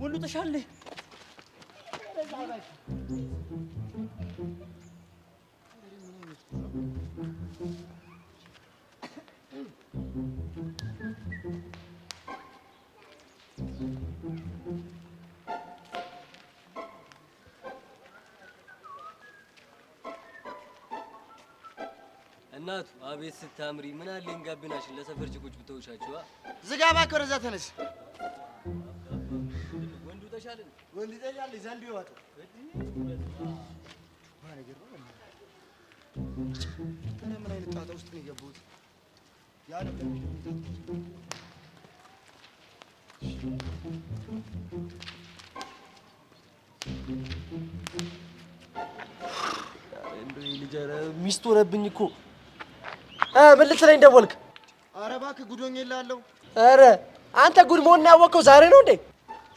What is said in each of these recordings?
ወሉ ተሻለ እናቱ አቤት ስታምሪ ምን አለኝ ጋብናሽን ለሰፈር ጭቁጭ ብተውሻችዋ ዝጋባ ከረዛ ተነስ ወንዱ ተሻለን ወንዱ ተሻለ ዘንዱ ይወጣ እኔ ምን አይነት ጣጣ ውስጥ ነው የገቡት ያለ ሚስት ሆነብኝ እኮ ምን ልትለኝ ደወልክ? ኧረ እባክህ ጉዶኝ እላለሁ። ኧረ አንተ ጉድ መሆን ያወቀው ዛሬ ነው እንዴ?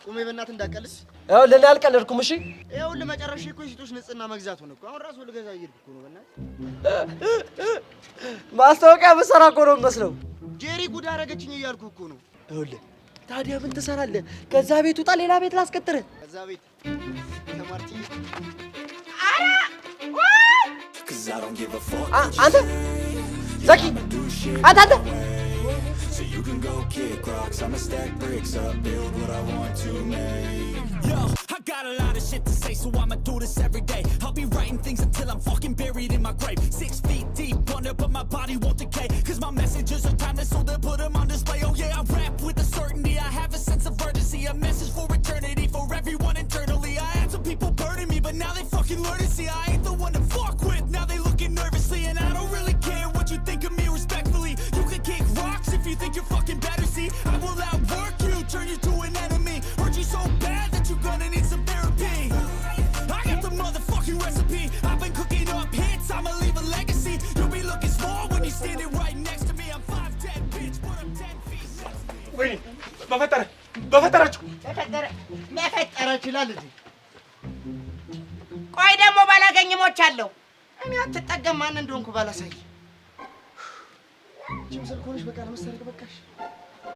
ቁሜ በእናትህ እንዳቀልስ። ያው ለኔ አልቀለድኩም። እሺ ያው ለመጨረሻ እኮ የሴቶች ንጽህና መግዛት ሆነ እኮ። አሁን ራሱ ልገዛ እየሄድኩ እኮ ነው። በእናትህ ማስታወቂያ በሰራ እኮ ነው መስለው። ጄሪ ጉድ አደረገችኝ እያልኩ እኮ ነው። ይኸውልህ ታዲያ ምን ትሰራለህ? ከዛ ቤት ውጣ፣ ሌላ ቤት ላስቀጥርህ። ከዛ ቤት ተማርቲ አንተ ዘኪ አንተ So you can go kick rocks, I'ma stack bricks up, build what I want to make. Yo, I got a lot of shit to say, so I'ma do this every day. I'll be writing things until I'm fucking buried in my grave. 6 feet deep under, but my body won't decay. Cause my messages are timeless, so they'll put them on display. Oh yeah, I rap with a certainty, I have a sense of urgency. A message for eternity, for everyone internally. I had some people burning me, but now they fucking learn to see I ain't the one to fuck with. Now they looking nervously, and I don't really care what you think of me respectfully. You can kick rocks if you think you're fucking better, see I will outwork you, turn you to an enemy. Hurt you so bad that you're gonna need some therapy. I got the motherfucking recipe, I've been cooking up hits, I'ma leave a legacy. You'll be looking small when you're standing right next to me. I'm 5'10", bitch, but I'm 10 feet 6. ወይኔ መፈጠራችሁ ይላል እንዴ? ቆይ ደግሞ ባላገኝ ሞቻለሁ። እኔ አትጠገም ማን እንደሆንኩ ባላሳይ ጅም ስልኮንሽ በቃ ለመሰረቅ በቃሽ።